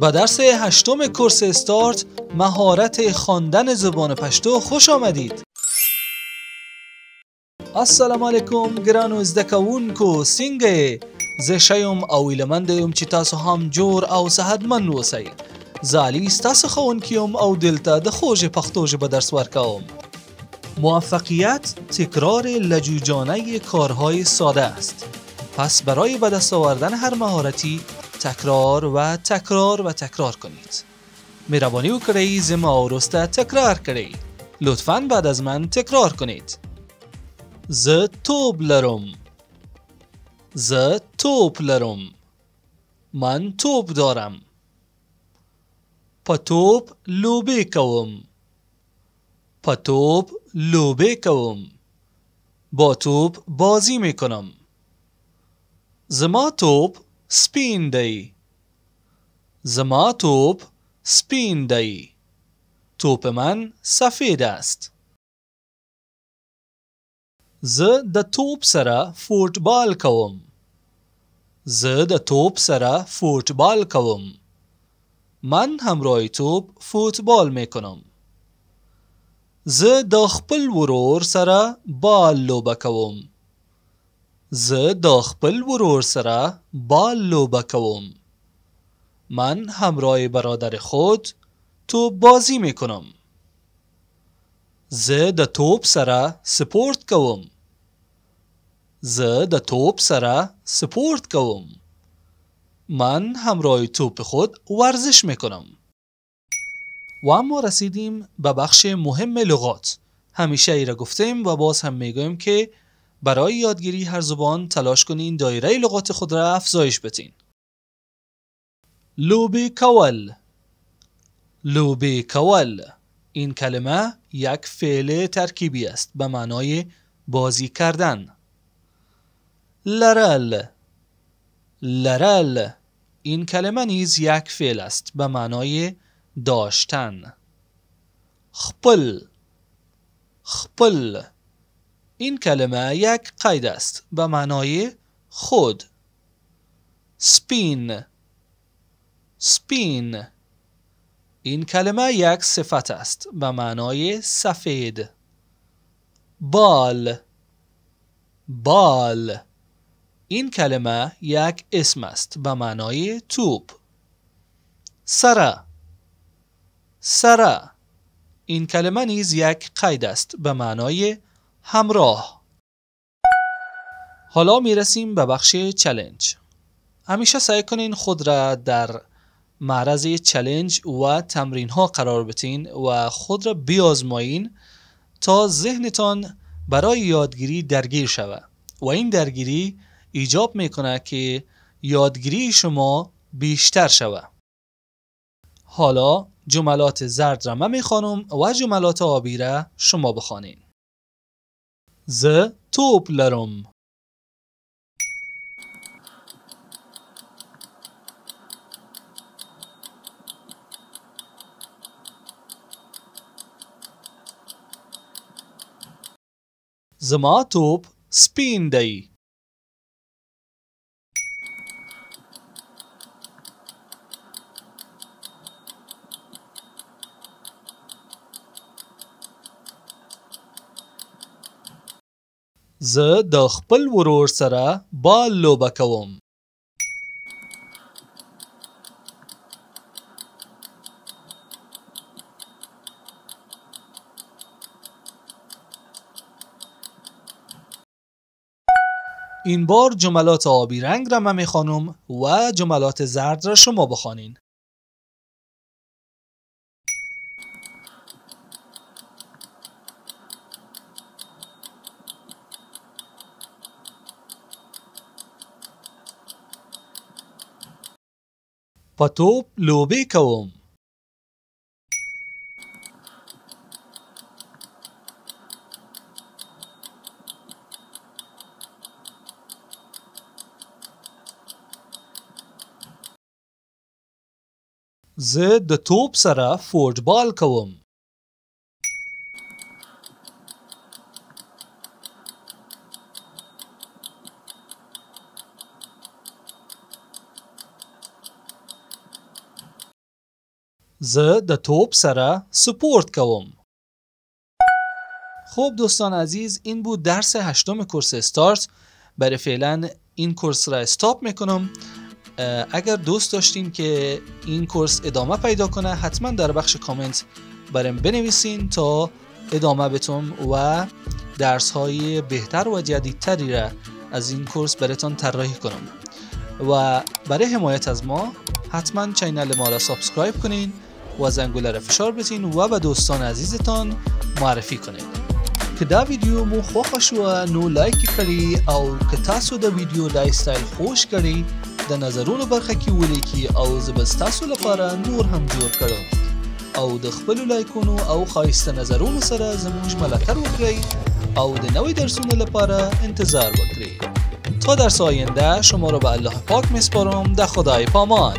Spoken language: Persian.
به درس 8 کورس استارت مهارت خواندن زبان پشتو خوش آمدید. السلام علیکم ګرانو زده کوونکو، څنګه یې؟ زه ښه یم او هیلهمند یم چې تاسو هم جوړ او صحتمند اوسئ. زه علي ستاسو ښوونکی یم او دلته د خوږې پښتو ژبه درس ورکوم. موفقیت تکرار لجوجانه کارهای ساده است. پس برای به دست آوردن هر مهارتی تکرار و تکرار و تکرار کنید. مهربانی وکړئ زما وروسته تکرار کړئ. لطفاً بعد از من تکرار کنید. زه توپ لرم. زه توپ لرم. من توپ دارم. په توپ لوبې کوم. په توپ لوبې کوم. با توپ بازی میکنم. زما توپ سپین دی. زما توپ سپین دی. توپ من سفید است. زه د توپ سره فوتبال کوم. زه د توپ سره فوتبال کوم. من همراه توپ فوتبال میکنم. زه د خپل ورور سره بال لوبه کوم. زه د خپل ورور سره بال لوبه کوم. من همراه برادر خود توپ بازی میکنم. زه د توپ سره سپورت کوم. زه د توپ سره سپورت کوم. من همراه توپ خود ورزش میکنم. و اما رسیدیم به بخش مهم لغات. همیشه ای را گفتیم و باز هم میگویم که برای یادگیری هر زبان تلاش کنین دایره لغات خود را افزایش بدین. لوبه کول. لوبه کول. این کلمه یک فعل ترکیبی است به معنای بازی کردن. لرل. لرل. این کلمه نیز یک فعل است به معنای داشتن. خپل. خپل. این کلمه یک قید است به معنای خود. سپین. سپین. این کلمه یک صفت است به معنای سفید. بال. بال. این کلمه یک اسم است به معنای توپ. سره. سره. این کلمه نیز یک قید است به معنای همراه. حالا میرسیم به بخش چالش. همیشه سعی کنین خود را در معرض چالش و تمرین ها قرار بدین و خود را بیازمایین تا ذهنتان برای یادگیری درگیر شود و این درگیری ایجاب میکنه که یادگیری شما بیشتر شود. حالا جملات زرد را من میخوانم و جملات آبی را شما بخوانین. زه توپ لرم. زما توپ سپین دی. زه د خپل ورور سره بال لوبه کوم. این بار جملات آبی رنگ را من میخوانم و جملات زرد را شما بخوانین. په توپ لوبې کوم. زه د توپ سره فوتبال کوم. زه د توپ سره سپورت کوم. خب دوستان عزیز، این بود درس 8 کورس استارت. برای فعلا این کورس را استاپ میکنم. اگر دوست داشتین که این کورس ادامه پیدا کنه حتما در بخش کامنت برام بنویسین تا ادامه بتم و درس های بهتر و جدیدتری را از این کورس براتون طراحی کنم. و برای حمایت از ما حتما چینل ما را سابسکرایب کنین و زنگوله را فشار بدین و به دوستان عزیزتان معرفي کنین. که دا ویډیو مو خوښه شوه نو لایک کړئ او که تاسو د ویډیو دا سټایل خوښ کړئ د نظرونو برخه کې ولیکئ او زه به ستاسو لپاره نور هم جوړ کړم. او د خپلو لایکونو او ښایسته نظرونو سره زموږ ملاتړ وکړئ او د نوې درسونو لپاره انتظار وکړئ. تا درس آینده شما رو به الله پاک میسپارم. در خدای پامان.